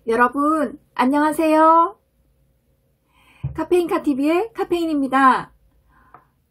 여러분 안녕하세요. 카페인카TV의 카페인입니다.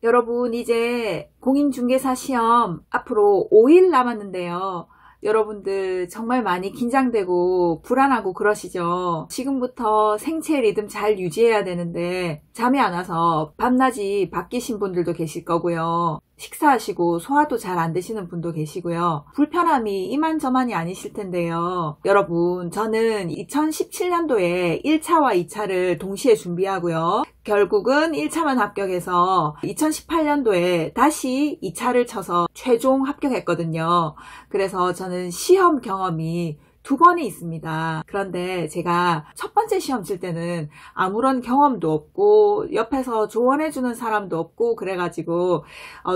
여러분 이제 공인중개사 시험 앞으로 5일 남았는데요. 여러분들 정말 많이 긴장되고 불안하고 그러시죠? 지금부터 생체 리듬 잘 유지해야 되는데 잠이 안 와서 밤낮이 바뀌신 분들도 계실 거고요. 식사하시고 소화도 잘 안 되시는 분도 계시고요. 불편함이 이만저만이 아니실 텐데요. 여러분 저는 2017년도에 1차와 2차를 동시에 준비하고요. 결국은 1차만 합격해서 2018년도에 다시 2차를 쳐서 최종 합격했거든요. 그래서 저는 시험 경험이 2번이 있습니다. 그런데 제가 첫 번째 시험 칠 때는 아무런 경험도 없고 옆에서 조언해주는 사람도 없고 그래가지고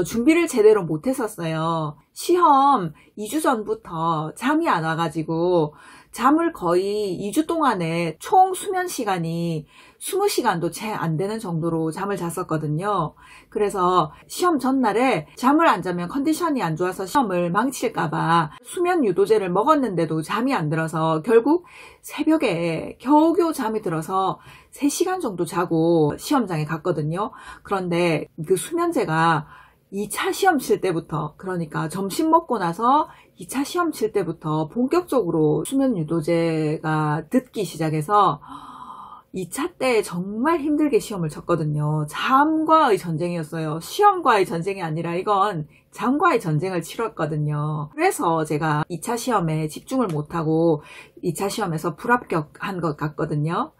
준비를 제대로 못했었어요. 시험 2주 전부터 잠이 안 와가지고 잠을 거의 2주 동안에 총 수면 시간이 20시간도 채 안 되는 정도로 잠을 잤었거든요. 그래서 시험 전날에 잠을 안 자면 컨디션이 안 좋아서 시험을 망칠까봐 수면 유도제를 먹었는데도 잠이 안 들어서 결국 새벽에 겨우겨우 잠이 들어서 3시간 정도 자고 시험장에 갔거든요. 그런데 그 수면제가 2차 시험 칠 때부터, 그러니까 점심 먹고 나서 2차 시험 칠 때부터 본격적으로 수면 유도제가 듣기 시작해서 2차 때 정말 힘들게 시험을 쳤거든요. 잠과의 전쟁이었어요. 시험과의 전쟁이 아니라 이건 잠과의 전쟁을 치렀거든요. 그래서 제가 2차 시험에 집중을 못하고 2차 시험에서 불합격한 것 같거든요.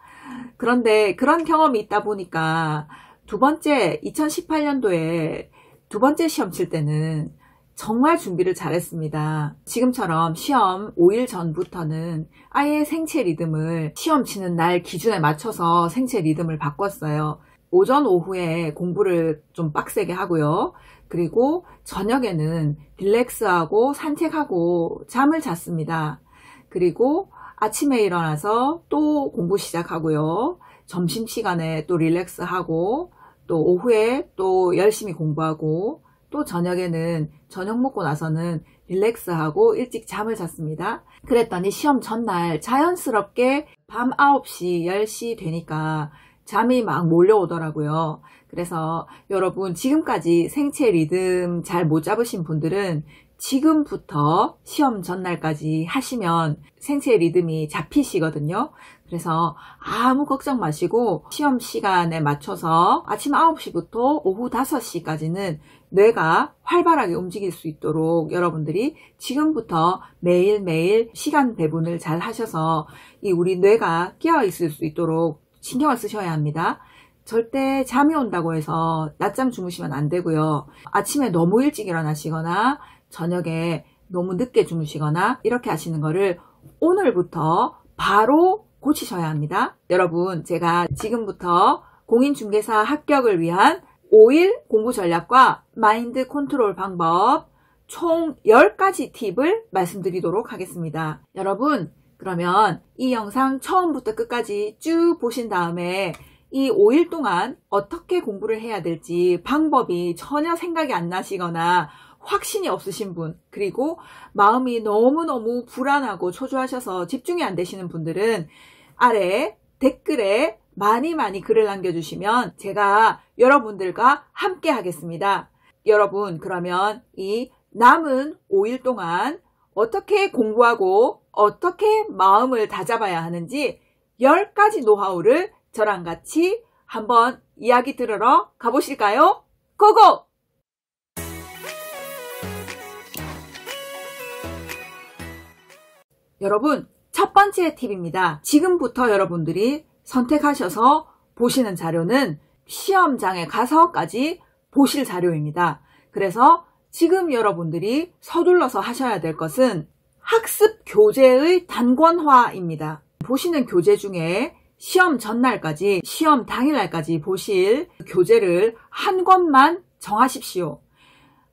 그런데 그런 경험이 있다 보니까 두 번째 2018년도에 두 번째 시험 칠 때는 정말 준비를 잘했습니다. 지금처럼 시험 5일 전부터는 아예 생체 리듬을 시험 치는 날 기준에 맞춰서 생체 리듬을 바꿨어요. 오전 오후에 공부를 좀 빡세게 하고요. 그리고 저녁에는 릴렉스하고 산책하고 잠을 잤습니다. 그리고 아침에 일어나서 또 공부 시작하고요. 점심시간에 또 릴렉스하고 또 오후에 또 열심히 공부하고 또 저녁에는 저녁 먹고 나서는 릴렉스하고 일찍 잠을 잤습니다. 그랬더니 시험 전날 자연스럽게 밤 9시, 10시 되니까 잠이 막 몰려오더라고요. 그래서 여러분 지금까지 생체 리듬 잘 못 잡으신 분들은 지금부터 시험 전날까지 하시면 생체 리듬이 잡히시거든요. 그래서 아무 걱정 마시고 시험 시간에 맞춰서 아침 9시부터 오후 5시까지는 뇌가 활발하게 움직일 수 있도록 여러분들이 지금부터 매일매일 시간 배분을 잘 하셔서 우리 뇌가 깨어 있을 수 있도록 신경을 쓰셔야 합니다. 절대 잠이 온다고 해서 낮잠 주무시면 안 되고요. 아침에 너무 일찍 일어나시거나 저녁에 너무 늦게 주무시거나 이렇게 하시는 거를 오늘부터 바로 고치셔야 합니다. 여러분 제가 지금부터 공인중개사 합격을 위한 5일 공부 전략과 마인드 컨트롤 방법 총 10가지 팁을 말씀드리도록 하겠습니다. 여러분 그러면 이 영상 처음부터 끝까지 쭉 보신 다음에 이 5일 동안 어떻게 공부를 해야 될지 방법이 전혀 생각이 안 나시거나 확신이 없으신 분, 그리고 마음이 너무너무 불안하고 초조하셔서 집중이 안 되시는 분들은 아래 댓글에 많이 글을 남겨주시면 제가 여러분들과 함께 하겠습니다. 여러분 그러면 이 남은 5일 동안 어떻게 공부하고 어떻게 마음을 다잡아야 하는지 10가지 노하우를 저랑 같이 한번 이야기 들으러 가보실까요? 고고! 여러분 첫 번째 팁입니다. 지금부터 여러분들이 선택하셔서 보시는 자료는 시험장에 가서까지 보실 자료입니다. 그래서 지금 여러분들이 서둘러서 하셔야 될 것은 학습 교재의 단권화입니다. 보시는 교재 중에 시험 전날까지, 시험 당일날까지 보실 교재를 한 권만 정하십시오.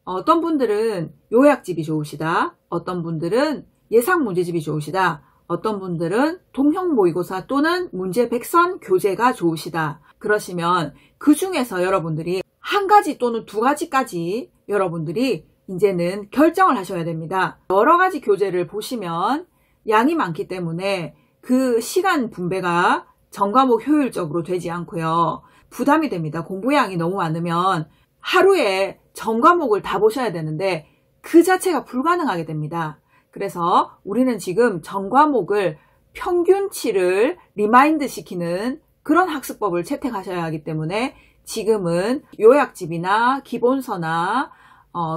어떤 분들은 요약집이 좋으시다. 어떤 분들은 예상 문제집이 좋으시다. 어떤 분들은 동형 모의고사 또는 문제 백선 교재가 좋으시다. 그러시면 그 중에서 여러분들이 한 가지 또는 두 가지까지 여러분들이 이제는 결정을 하셔야 됩니다. 여러 가지 교재를 보시면 양이 많기 때문에 그 시간 분배가 전과목 효율적으로 되지 않고요. 부담이 됩니다. 공부량이 너무 많으면 하루에 전과목을 다 보셔야 되는데 그 자체가 불가능하게 됩니다. 그래서 우리는 지금 전과목을 평균치를 리마인드 시키는 그런 학습법을 채택하셔야 하기 때문에 지금은 요약집이나 기본서나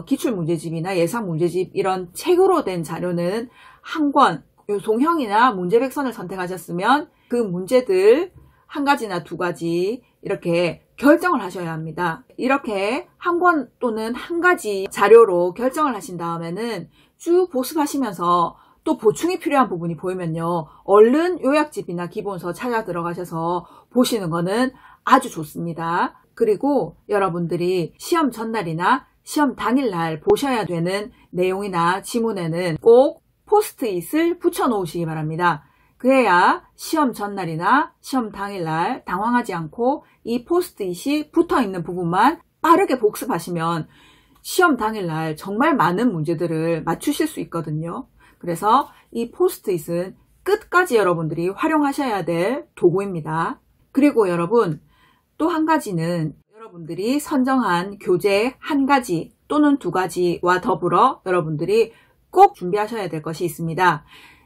기출문제집이나 예상문제집 이런 책으로 된 자료는 한 권, 동형이나 문제백선을 선택하셨으면 그 문제들 한 가지나 두 가지 이렇게 결정을 하셔야 합니다. 이렇게 한 권 또는 한 가지 자료로 결정을 하신 다음에는 쭉 복습하시면서 또 보충이 필요한 부분이 보이면요, 얼른 요약집이나 기본서 찾아 들어가셔서 보시는 거는 아주 좋습니다. 그리고 여러분들이 시험 전날이나 시험 당일날 보셔야 되는 내용이나 지문에는 꼭 포스트잇을 붙여 놓으시기 바랍니다. 그래야 시험 전날이나 시험 당일날 당황하지 않고 이 포스트잇이 붙어 있는 부분만 빠르게 복습하시면 시험 당일날 정말 많은 문제들을 맞추실 수 있거든요. 그래서 이 포스트잇은 끝까지 여러분들이 활용하셔야 될 도구입니다. 그리고 여러분, 또 한 가지는 여러분들이 선정한 교재 한 가지 또는 두 가지와 더불어 여러분들이 꼭 준비하셔야 될 것이 있습니다.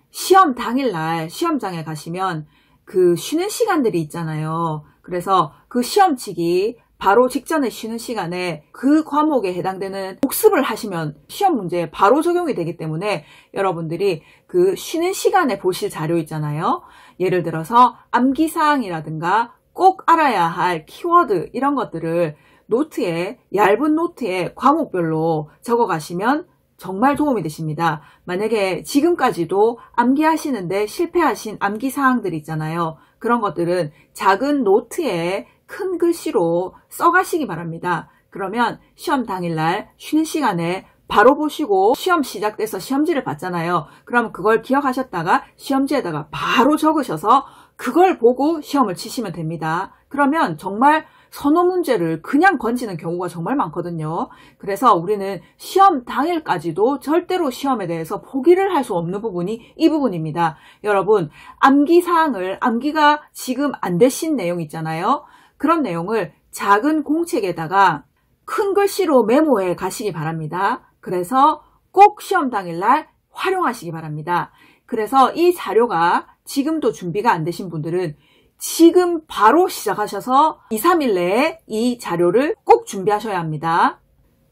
시험 당일날 시험장에 가시면 그 쉬는 시간들이 있잖아요. 그래서 그 시험 치기 바로 직전에 쉬는 시간에 그 과목에 해당되는 복습을 하시면 시험 문제에 바로 적용이 되기 때문에 여러분들이 그 쉬는 시간에 보실 자료 있잖아요. 예를 들어서 암기사항이라든가 꼭 알아야 할 키워드 이런 것들을 노트에, 얇은 노트에 과목별로 적어 가시면 정말 도움이 되십니다. 만약에 지금까지도 암기하시는데 실패하신 암기사항들 있잖아요. 그런 것들은 작은 노트에 큰 글씨로 써가시기 바랍니다. 그러면 시험 당일날 쉬는 시간에 바로 보시고 시험 시작돼서 시험지를 봤잖아요. 그러면 그걸 기억하셨다가 시험지에다가 바로 적으셔서 그걸 보고 시험을 치시면 됩니다. 그러면 정말 선호 문제를 그냥 건지는 경우가 정말 많거든요. 그래서 우리는 시험 당일까지도 절대로 시험에 대해서 포기를 할 수 없는 부분이 이 부분입니다. 여러분, 암기사항을, 암기가 지금 안 되신 내용 있잖아요. 그런 내용을 작은 공책에다가 큰 글씨로 메모해 가시기 바랍니다. 그래서 꼭 시험 당일날 활용하시기 바랍니다. 그래서 이 자료가 지금도 준비가 안 되신 분들은 지금 바로 시작하셔서 2, 3일 내에 이 자료를 꼭 준비하셔야 합니다.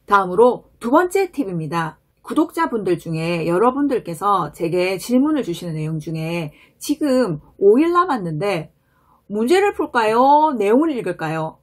다음으로 두 번째 팁입니다. 구독자분들 중에 여러분들께서 제게 질문을 주시는 내용 중에 지금 5일 남았는데 문제를 풀까요? 내용을 읽을까요?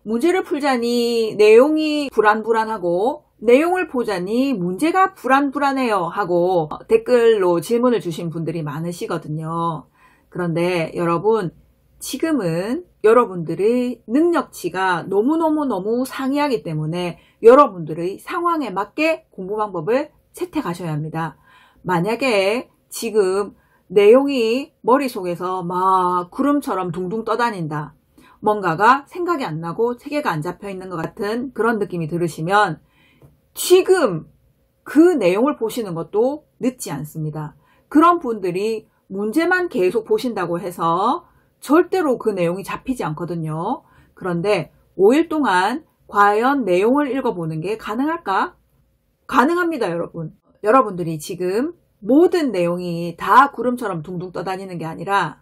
문제를 풀자니 내용이 불안불안하고 내용을 보자니 문제가 불안불안해요 하고 댓글로 질문을 주신 분들이 많으시거든요. 그런데 여러분, 지금은 여러분들의 능력치가 너무너무 상이하기 때문에 여러분들의 상황에 맞게 공부 방법을 채택하셔야 합니다. 만약에 지금 내용이 머릿속에서 막 구름처럼 둥둥 떠다닌다, 뭔가가 생각이 안 나고 체계가 안 잡혀 있는 것 같은 그런 느낌이 들으시면 지금 그 내용을 보시는 것도 늦지 않습니다. 그런 분들이 문제만 계속 보신다고 해서 절대로 그 내용이 잡히지 않거든요. 그런데 5일 동안 과연 내용을 읽어보는 게 가능할까? 가능합니다, 여러분. 여러분들이 지금 모든 내용이 다 구름처럼 둥둥 떠다니는 게 아니라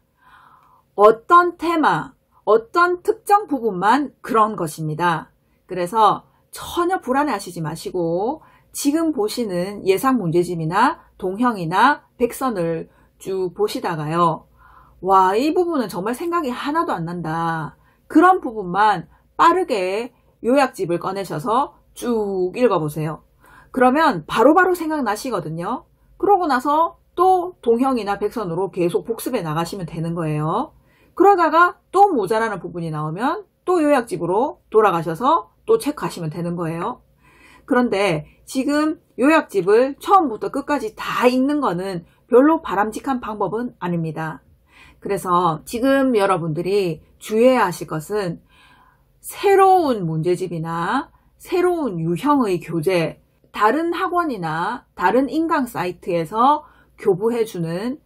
어떤 테마, 어떤 특정 부분만 그런 것입니다. 그래서 전혀 불안해하시지 마시고 지금 보시는 예상 문제집이나 동형이나 백선을 쭉 보시다가요, 와, 이 부분은 정말 생각이 하나도 안 난다, 그런 부분만 빠르게 요약집을 꺼내셔서 쭉 읽어보세요. 그러면 바로바로 생각나시거든요. 그러고 나서 또 동형이나 백선으로 계속 복습해 나가시면 되는 거예요. 그러다가 또 모자라는 부분이 나오면 또 요약집으로 돌아가셔서 또 체크하시면 되는 거예요. 그런데 지금 요약집을 처음부터 끝까지 다 읽는 거는 별로 바람직한 방법은 아닙니다. 그래서 지금 여러분들이 주의해야 하실 것은 새로운 문제집이나 새로운 유형의 교재, 다른 학원이나 다른 인강 사이트에서 교부해주는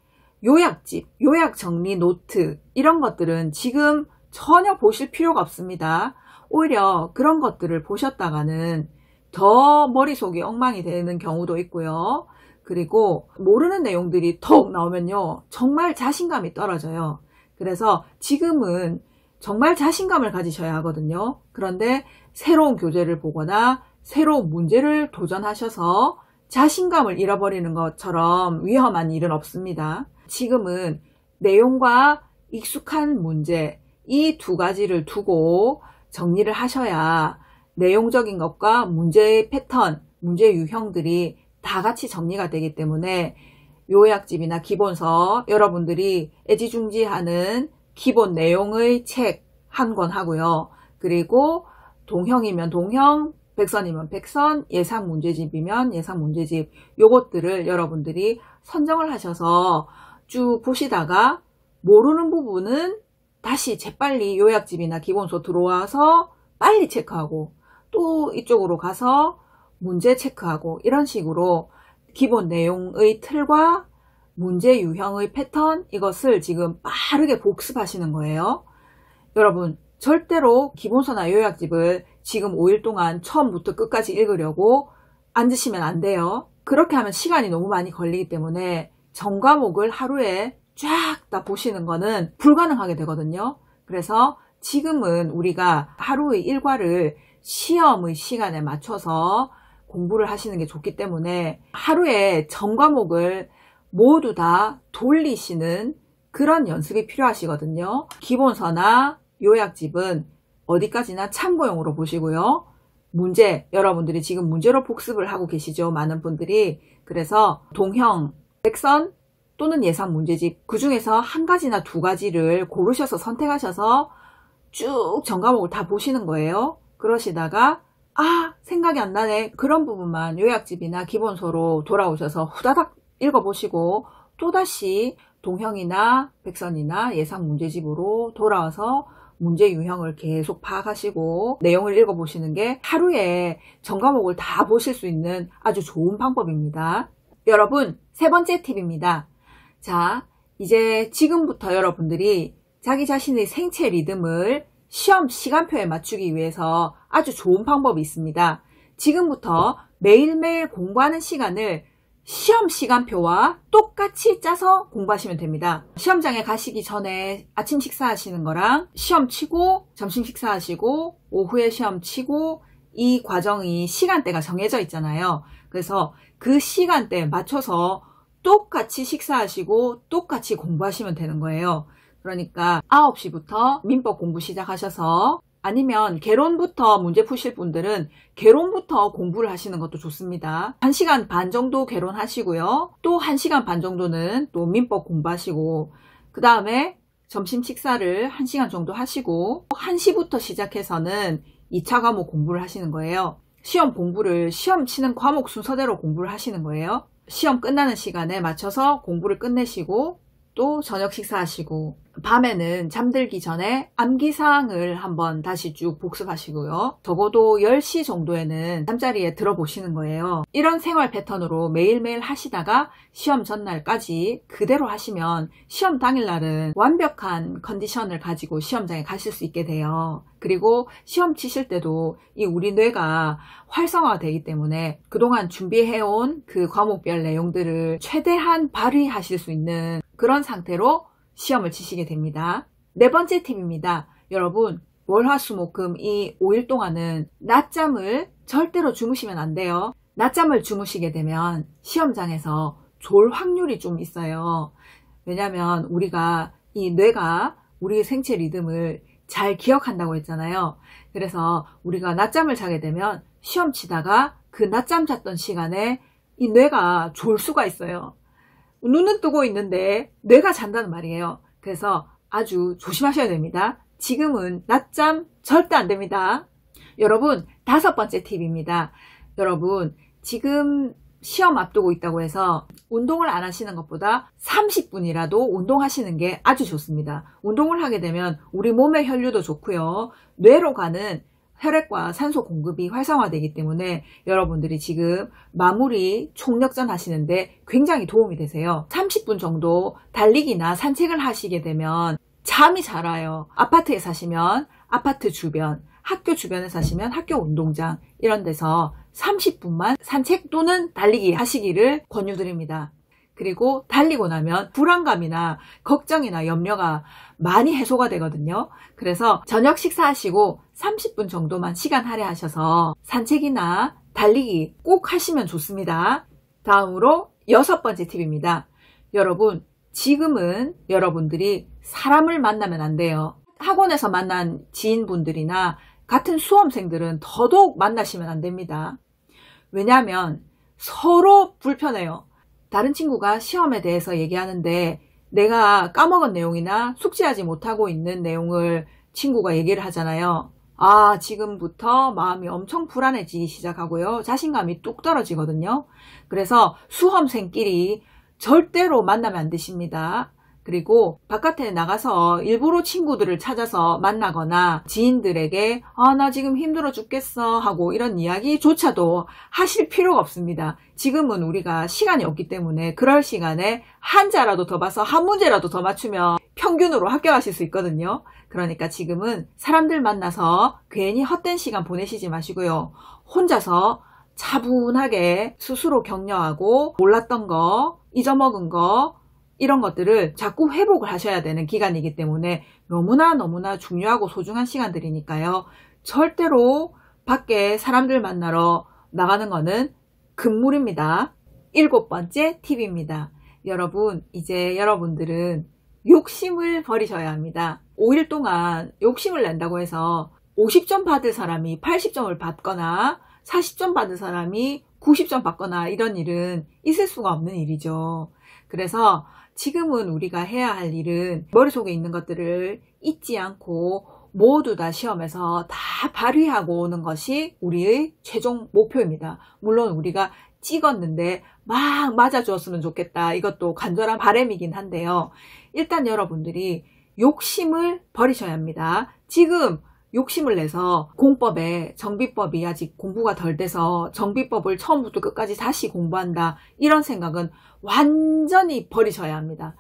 요약집, 요약 정리 노트 이런 것들은 지금 전혀 보실 필요가 없습니다. 오히려 그런 것들을 보셨다가는 더 머릿속이 엉망이 되는 경우도 있고요. 그리고 모르는 내용들이 턱 나오면요, 정말 자신감이 떨어져요. 그래서 지금은 정말 자신감을 가지셔야 하거든요. 그런데 새로운 교재를 보거나 새로운 문제를 도전하셔서 자신감을 잃어버리는 것처럼 위험한 일은 없습니다. 지금은 내용과 익숙한 문제, 이 두 가지를 두고 정리를 하셔야 내용적인 것과 문제의 패턴, 문제 유형들이 다 같이 정리가 되기 때문에 요약집이나 기본서, 여러분들이 애지중지하는 기본 내용의 책 한 권 하고요. 그리고 동형이면 동형, 백선이면 백선, 예상 문제집이면 예상 문제집, 요것들을 여러분들이 선정을 하셔서 쭉 보시다가 모르는 부분은 다시 재빨리 요약집이나 기본서 들어와서 빨리 체크하고 또 이쪽으로 가서 문제 체크하고, 이런 식으로 기본 내용의 틀과 문제 유형의 패턴, 이것을 지금 빠르게 복습하시는 거예요. 여러분, 절대로 기본서나 요약집을 지금 5일 동안 처음부터 끝까지 읽으려고 앉으시면 안 돼요. 그렇게 하면 시간이 너무 많이 걸리기 때문에 전 과목을 하루에 쫙 다 보시는 거는 불가능하게 되거든요. 그래서 지금은 우리가 하루의 일과를 시험의 시간에 맞춰서 공부를 하시는 게 좋기 때문에 하루에 전 과목을 모두 다 돌리시는 그런 연습이 필요하시거든요. 기본서나 요약집은 어디까지나 참고용으로 보시고요. 문제, 여러분들이 지금 문제로 복습을 하고 계시죠, 많은 분들이. 그래서 동형, 백선 또는 예상 문제집, 그 중에서 한 가지나 두 가지를 고르셔서 선택하셔서 쭉 전 과목을 다 보시는 거예요. 그러시다가 생각이 안 나네, 그런 부분만 요약집이나 기본서로 돌아오셔서 후다닥 읽어보시고 또다시 동형이나 백선이나 예상 문제집으로 돌아와서 문제 유형을 계속 파악하시고 내용을 읽어보시는 게 하루에 전 과목을 다 보실 수 있는 아주 좋은 방법입니다. 여러분, 세 번째 팁입니다. 자, 이제 지금부터 여러분들이 자기 자신의 생체 리듬을 시험 시간표에 맞추기 위해서 아주 좋은 방법이 있습니다. 지금부터 매일매일 공부하는 시간을 시험 시간표와 똑같이 짜서 공부하시면 됩니다. 시험장에 가시기 전에 아침 식사하시는 거랑 시험 치고 점심 식사하시고 오후에 시험 치고, 이 과정이 시간대가 정해져 있잖아요. 그래서 그 시간대에 맞춰서 똑같이 식사하시고 똑같이 공부하시면 되는 거예요. 그러니까 9시부터 민법 공부 시작하셔서, 아니면 개론부터 문제 푸실 분들은 개론부터 공부를 하시는 것도 좋습니다. 1시간 반 정도 개론하시고요. 또 1시간 반 정도는 또 민법 공부하시고, 그 다음에 점심 식사를 1시간 정도 하시고 1시부터 시작해서는 2차 과목 공부를 하시는 거예요. 시험 공부를 시험 치는 과목 순서대로 공부를 하시는 거예요. 시험 끝나는 시간에 맞춰서 공부를 끝내시고 또 저녁 식사하시고, 밤에는 잠들기 전에 암기사항을 한번 다시 쭉 복습하시고요. 적어도 10시 정도에는 잠자리에 들어보시는 거예요. 이런 생활 패턴으로 매일매일 하시다가 시험 전날까지 그대로 하시면 시험 당일날은 완벽한 컨디션을 가지고 시험장에 가실 수 있게 돼요. 그리고 시험 치실 때도 이 우리 뇌가 활성화가 되기 때문에 그동안 준비해온 그 과목별 내용들을 최대한 발휘하실 수 있는 그런 상태로 시험을 치시게 됩니다. 네 번째 팁입니다. 여러분, 월화수목금 이 5일 동안은 낮잠을 절대로 주무시면 안 돼요. 낮잠을 주무시게 되면 시험장에서 졸 확률이 좀 있어요. 왜냐하면 우리가 이 뇌가 우리의 생체 리듬을 잘 기억한다고 했잖아요. 그래서 우리가 낮잠을 자게 되면 시험 치다가 그 낮잠 잤던 시간에 이 뇌가 졸 수가 있어요. 눈은 뜨고 있는데 뇌가 잔다는 말이에요. 그래서 아주 조심하셔야 됩니다. 지금은 낮잠 절대 안 됩니다. 여러분, 5번째 팁입니다. 여러분, 지금 시험 앞두고 있다고 해서 운동을 안 하시는 것보다 30분이라도 운동하시는 게 아주 좋습니다. 운동을 하게 되면 우리 몸의 혈류도 좋고요. 뇌로 가는 혈액과 산소 공급이 활성화되기 때문에 여러분들이 지금 마무리 총력전 하시는데 굉장히 도움이 되세요. 30분 정도 달리기나 산책을 하시게 되면 잠이 잘 와요. 아파트에 사시면 아파트 주변, 학교 주변에 사시면 학교 운동장 이런 데서 30분만 산책 또는 달리기 하시기를 권유드립니다. 그리고 달리고 나면 불안감이나 걱정이나 염려가 많이 해소가 되거든요. 그래서 저녁 식사하시고 30분 정도만 시간 할애하셔서 산책이나 달리기 꼭 하시면 좋습니다. 다음으로 6번째 팁입니다. 여러분, 지금은 여러분들이 사람을 만나면 안 돼요. 학원에서 만난 지인분들이나 같은 수험생들은 더더욱 만나시면 안 됩니다. 왜냐하면 서로 불편해요. 다른 친구가 시험에 대해서 얘기하는데 내가 까먹은 내용이나 숙지하지 못하고 있는 내용을 친구가 얘기를 하잖아요. 아, 지금부터 마음이 엄청 불안해지기 시작하고요. 자신감이 뚝 떨어지거든요. 그래서 수험생끼리 절대로 만나면 안 되십니다. 그리고 바깥에 나가서 일부러 친구들을 찾아서 만나거나 지인들에게 나 지금 힘들어 죽겠어 하고 이런 이야기조차도 하실 필요가 없습니다. 지금은 우리가 시간이 없기 때문에 그럴 시간에 한자라도 더 봐서 한 문제라도 더 맞추면 평균으로 합격하실 수 있거든요. 그러니까 지금은 사람들 만나서 괜히 헛된 시간 보내시지 마시고요. 혼자서 차분하게 스스로 격려하고 몰랐던 거, 잊어먹은 거 이런 것들을 자꾸 회복을 하셔야 되는 기간이기 때문에 너무나 중요하고 소중한 시간들이니까요. 절대로 밖에 사람들 만나러 나가는 거는 금물입니다. 7번째 팁입니다. 여러분, 이제 여러분들은 욕심을 버리셔야 합니다. 5일 동안 욕심을 낸다고 해서 50점 받을 사람이 80점을 받거나 40점 받을 사람이 90점 받거나 이런 일은 있을 수가 없는 일이죠. 그래서 지금은 우리가 해야 할 일은 머릿속에 있는 것들을 잊지 않고 모두 다 시험에서 다 발휘하고 오는 것이 우리의 최종 목표입니다. 물론 우리가 찍었는데 막 맞아주었으면 좋겠다. 이것도 간절한 바람이긴 한데요. 일단 여러분들이 욕심을 버리셔야 합니다. 지금 욕심을 내서 공법에 정비법이 아직 공부가 덜 돼서 정비법을 처음부터 끝까지 다시 공부한다. 이런 생각은 완전히 버리셔야 합니다.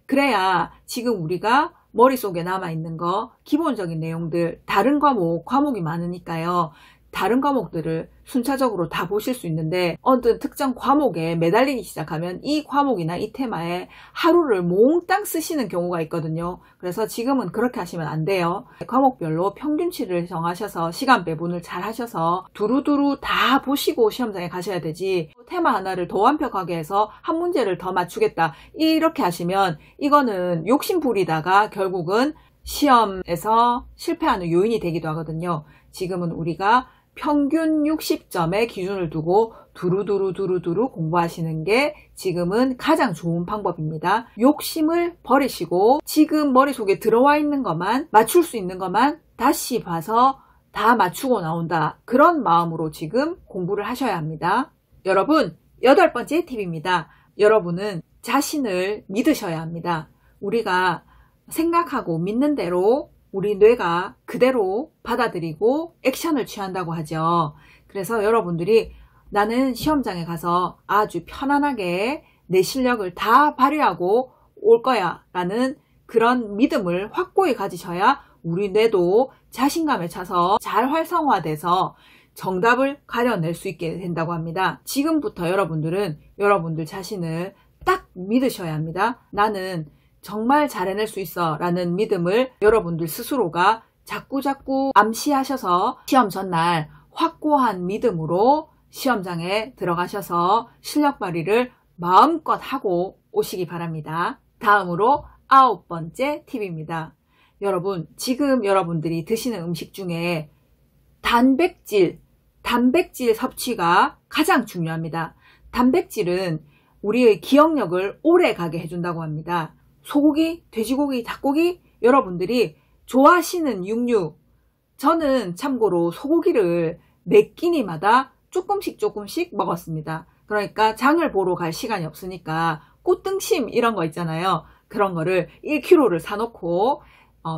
그래야 지금 우리가 머릿속에 남아있는 거 기본적인 내용들 다른 과목이 많으니까요. 다른 과목들을 순차적으로 다 보실 수 있는데 어떤 특정 과목에 매달리기 시작하면 이 과목이나 이 테마에 하루를 몽땅 쓰시는 경우가 있거든요. 그래서 지금은 그렇게 하시면 안 돼요. 과목별로 평균치를 정하셔서 시간 배분을 잘 하셔서 두루두루 다 보시고 시험장에 가셔야 되지 테마 하나를 더 완벽하게 해서 한 문제를 더 맞추겠다 이렇게 하시면 이거는 욕심 부리다가 결국은 시험에서 실패하는 요인이 되기도 하거든요. 지금은 우리가 평균 60점의 기준을 두고 두루두루 공부하시는 게 지금은 가장 좋은 방법입니다. 욕심을 버리시고 지금 머릿속에 들어와 있는 것만 맞출 수 있는 것만 다시 봐서 다 맞추고 나온다. 그런 마음으로 지금 공부를 하셔야 합니다. 여러분, 8번째 팁입니다. 여러분은 자신을 믿으셔야 합니다. 우리가 생각하고 믿는 대로 우리 뇌가 그대로 받아들이고 액션을 취한다고 하죠. 그래서 여러분들이 나는 시험장에 가서 아주 편안하게 내 실력을 다 발휘하고 올 거야 라는 그런 믿음을 확고히 가지셔야 우리 뇌도 자신감에 차서 잘 활성화돼서 정답을 가려낼 수 있게 된다고 합니다. 지금부터 여러분들은 여러분들 자신을 딱 믿으셔야 합니다. 나는 정말 잘 해낼 수 있어 라는 믿음을 여러분들 스스로가 자꾸 암시하셔서 시험 전날 확고한 믿음으로 시험장에 들어가셔서 실력 발휘를 마음껏 하고 오시기 바랍니다. 다음으로 9번째 팁입니다. 여러분, 지금 여러분들이 드시는 음식 중에 단백질 섭취가 가장 중요합니다. 단백질은 우리의 기억력을 오래 가게 해준다고 합니다. 소고기, 돼지고기, 닭고기 여러분들이 좋아하시는 육류 저는 참고로 소고기를 매 끼니마다 조금씩 먹었습니다. 그러니까 장을 보러 갈 시간이 없으니까 꽃등심 이런 거 있잖아요. 그런 거를 1kg를 사놓고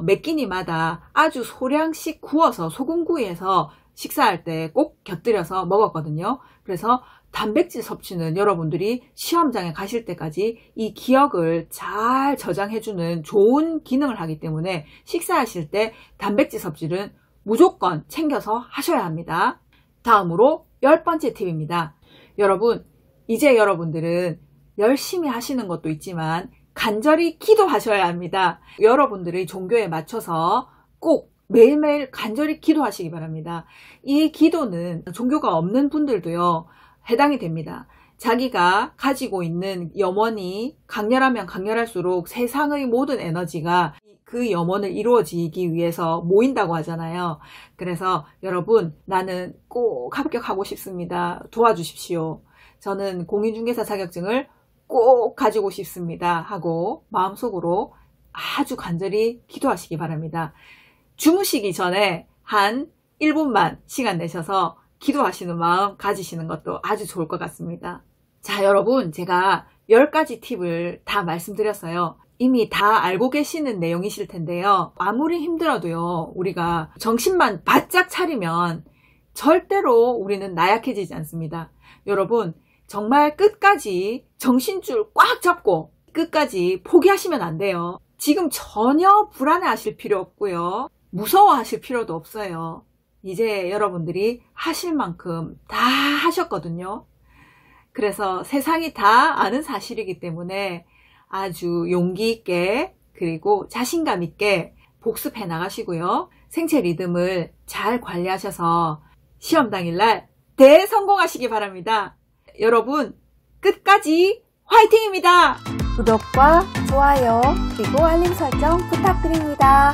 몇 끼니마다 아주 소량씩 구워서 소금구이해서 식사할 때 꼭 곁들여서 먹었거든요. 그래서 단백질 섭취는 여러분들이 시험장에 가실 때까지 이 기억을 잘 저장해주는 좋은 기능을 하기 때문에 식사하실 때 단백질 섭취는 무조건 챙겨서 하셔야 합니다. 다음으로 10번째 팁입니다. 여러분, 이제 여러분들은 열심히 하시는 것도 있지만 간절히 기도하셔야 합니다. 여러분들의 종교에 맞춰서 꼭 매일매일 간절히 기도하시기 바랍니다. 이 기도는 종교가 없는 분들도요, 해당이 됩니다. 자기가 가지고 있는 염원이 강렬하면 강렬할수록 세상의 모든 에너지가 그 염원을 이루어지기 위해서 모인다고 하잖아요. 그래서 여러분, 나는 꼭 합격하고 싶습니다. 도와주십시오. 저는 공인중개사 자격증을 꼭 가지고 싶습니다 하고 마음속으로 아주 간절히 기도하시기 바랍니다. 주무시기 전에 한 1분만 시간 내셔서 기도하시는 마음 가지시는 것도 아주 좋을 것 같습니다. 자, 여러분, 제가 10가지 팁을 다 말씀드렸어요. 이미 다 알고 계시는 내용이실 텐데요. 아무리 힘들어도요, 우리가 정신만 바짝 차리면 절대로 우리는 나약해지지 않습니다. 여러분, 정말 끝까지 정신줄 꽉 잡고 끝까지 포기하시면 안 돼요. 지금 전혀 불안해하실 필요 없고요. 무서워하실 필요도 없어요. 이제 여러분들이 하실 만큼 다 하셨거든요. 그래서 세상이 다 아는 사실이기 때문에 아주 용기 있게 그리고 자신감 있게 복습해 나가시고요. 생체 리듬을 잘 관리하셔서 시험 당일날 대성공하시기 바랍니다. 여러분, 끝까지 화이팅입니다. 구독과 좋아요 그리고 알림 설정 부탁드립니다.